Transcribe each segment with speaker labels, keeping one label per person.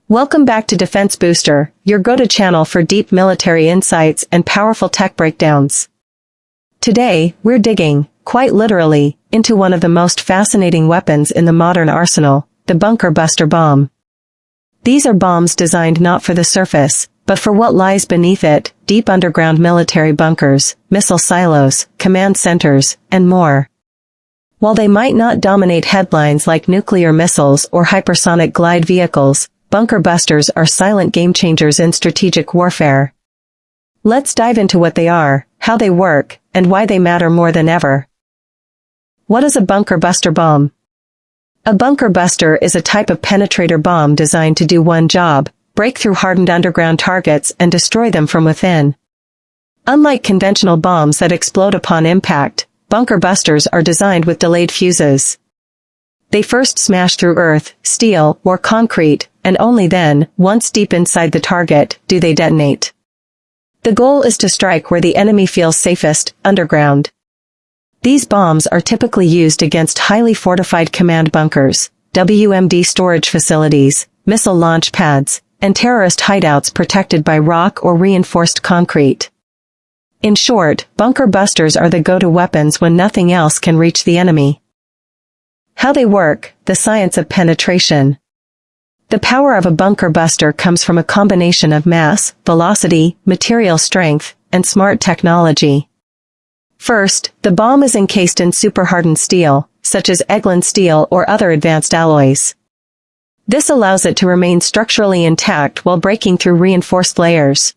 Speaker 1: Welcome back to Defense Booster, your go-to channel for deep military insights and powerful tech breakdowns. Today, we're digging, quite literally, into one of the most fascinating weapons in the modern arsenal, the bunker buster bomb. These are bombs designed not for the surface, but for what lies beneath it, deep underground military bunkers, missile silos, command centers, and more. While they might not dominate headlines like nuclear missiles or hypersonic glide vehicles, bunker busters are silent game-changers in strategic warfare. Let's dive into what they are, how they work, and why they matter more than ever. What is a bunker buster bomb? A bunker buster is a type of penetrator bomb designed to do one job: break through hardened underground targets and destroy them from within. Unlike conventional bombs that explode upon impact, bunker busters are designed with delayed fuses. They first smash through earth, steel, or concrete, and only then, once deep inside the target, do they detonate. The goal is to strike where the enemy feels safest, underground. These bombs are typically used against highly fortified command bunkers, WMD storage facilities, missile launch pads, and terrorist hideouts protected by rock or reinforced concrete. In short, bunker busters are the go-to weapons when nothing else can reach the enemy. How they work: the science of penetration. The power of a bunker buster comes from a combination of mass, velocity, material strength, and smart technology. First, the bomb is encased in super-hardened steel, such as Eglin steel or other advanced alloys. This allows it to remain structurally intact while breaking through reinforced layers.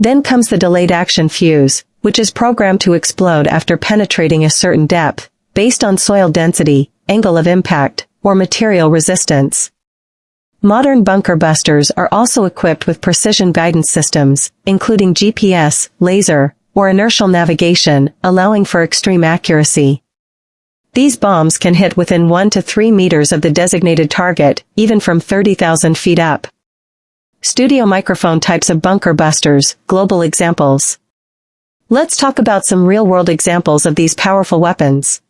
Speaker 1: Then comes the delayed action fuse, which is programmed to explode after penetrating a certain depth, based on soil density, angle of impact, or material resistance. Modern bunker busters are also equipped with precision guidance systems, including GPS, laser, or inertial navigation, allowing for extreme accuracy. These bombs can hit within 1 to 3 meters of the designated target, even from 30,000 feet up. Studio microphone types of bunker busters, global examples. Let's talk about some real-world examples of these powerful weapons.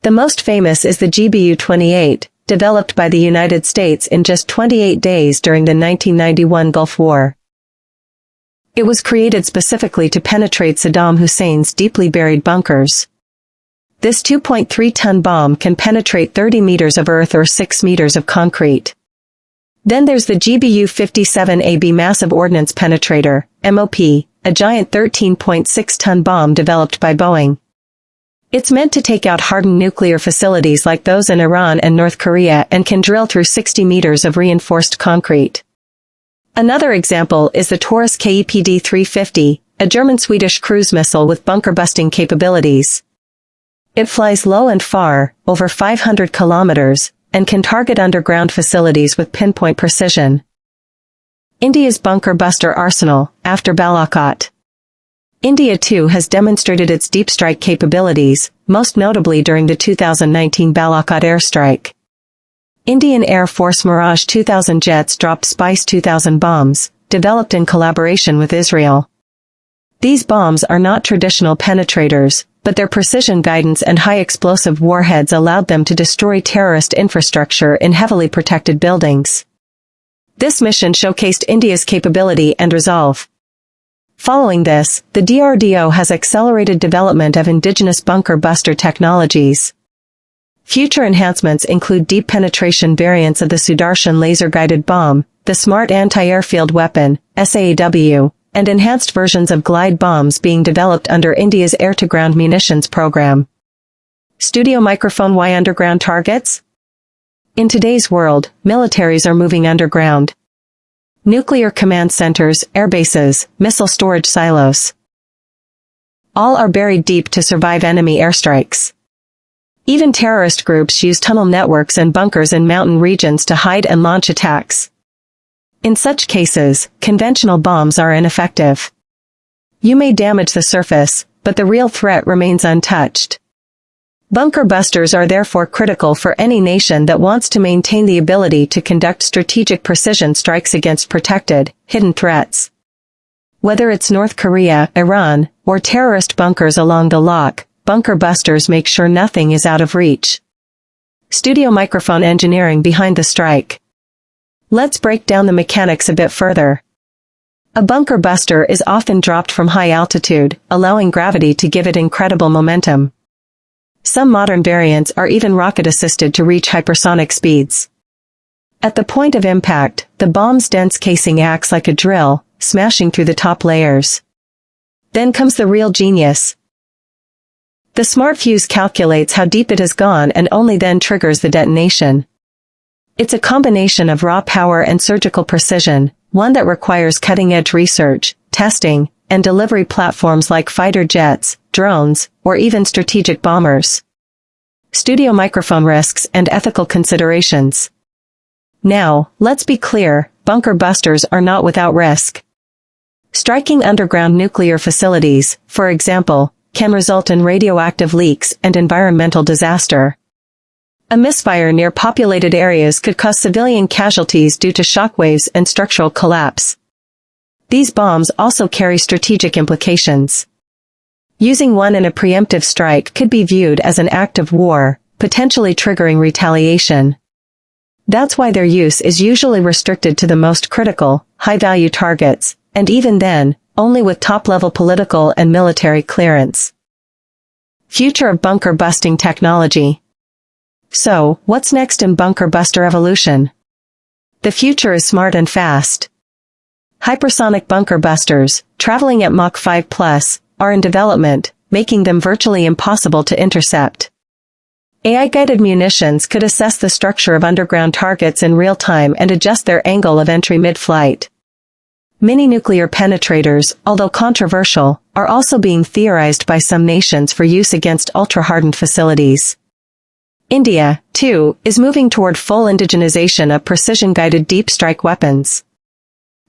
Speaker 1: The most famous is the GBU-28, developed by the United States in just 28 days during the 1991 Gulf War. It was created specifically to penetrate Saddam Hussein's deeply buried bunkers. This 2.3-ton bomb can penetrate 30 meters of earth or 6 meters of concrete. Then there's the GBU-57AB Massive Ordnance Penetrator, MOP, a giant 13.6-ton bomb developed by Boeing. It's meant to take out hardened nuclear facilities like those in Iran and North Korea and can drill through 60 meters of reinforced concrete. Another example is the Taurus KEPD-350, a German-Swedish cruise missile with bunker-busting capabilities. It flies low and far, over 500 kilometers, and can target underground facilities with pinpoint precision. India's bunker buster arsenal, after Balakot. India too has demonstrated its deep strike capabilities, most notably during the 2019 Balakot airstrike. Indian Air Force Mirage 2000 jets dropped Spice 2000 bombs, developed in collaboration with Israel. These bombs are not traditional penetrators, but their precision guidance and high explosive warheads allowed them to destroy terrorist infrastructure in heavily protected buildings. This mission showcased India's capability and resolve. Following this, the DRDO has accelerated development of indigenous bunker buster technologies. Future enhancements include deep penetration variants of the Sudarshan laser-guided bomb, the Smart Anti-Airfield Weapon, SAAW, and enhanced versions of glide bombs being developed under India's air-to-ground munitions program. Studio microphone: why underground targets? In today's world, militaries are moving underground. Nuclear command centers, airbases, missile storage silos. All are buried deep to survive enemy airstrikes. Even terrorist groups use tunnel networks and bunkers in mountain regions to hide and launch attacks. In such cases, conventional bombs are ineffective. You may damage the surface, but the real threat remains untouched. Bunker busters are therefore critical for any nation that wants to maintain the ability to conduct strategic precision strikes against protected, hidden threats. Whether it's North Korea, Iran, or terrorist bunkers along the lock, bunker busters make sure nothing is out of reach. Studio microphone engineering behind the strike. Let's break down the mechanics a bit further. A bunker buster is often dropped from high altitude, allowing gravity to give it incredible momentum. Some modern variants are even rocket-assisted to reach hypersonic speeds. At the point of impact, the bomb's dense casing acts like a drill, smashing through the top layers. Then comes the real genius. The smart fuse calculates how deep it has gone and only then triggers the detonation. It's a combination of raw power and surgical precision, one that requires cutting-edge research, testing, and delivery platforms like fighter jets, drones, or even strategic bombers. Studio microphone risks and ethical considerations. Now, let's be clear, bunker busters are not without risk. Striking underground nuclear facilities, for example, can result in radioactive leaks and environmental disaster. A misfire near populated areas could cause civilian casualties due to shockwaves and structural collapse. These bombs also carry strategic implications. Using one in a preemptive strike could be viewed as an act of war, potentially triggering retaliation. That's why their use is usually restricted to the most critical, high-value targets, and even then, only with top-level political and military clearance. Future of bunker busting technology. So, what's next in bunker buster evolution? The future is smart and fast. Hypersonic bunker busters, traveling at Mach 5+, are in development, making them virtually impossible to intercept. AI-guided munitions could assess the structure of underground targets in real time and adjust their angle of entry mid-flight. Mini-nuclear penetrators, although controversial, are also being theorized by some nations for use against ultra-hardened facilities. India, too, is moving toward full indigenization of precision-guided deep-strike weapons.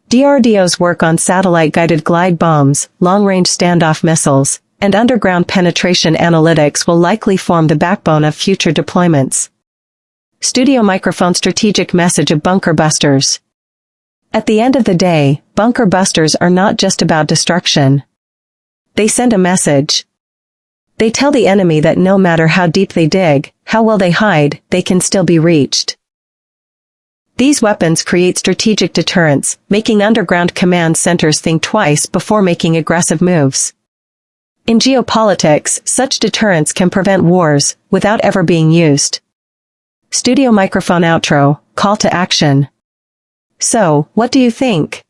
Speaker 1: DRDO's work on satellite-guided glide bombs, long-range standoff missiles, and underground penetration analytics will likely form the backbone of future deployments. Studio microphone strategic message of bunker busters. At the end of the day, bunker busters are not just about destruction. They send a message. They tell the enemy that no matter how deep they dig, how well they hide, they can still be reached. These weapons create strategic deterrence, making underground command centers think twice before making aggressive moves. In geopolitics, such deterrence can prevent wars, without ever being used. Studio microphone outro, call to action. So, what do you think?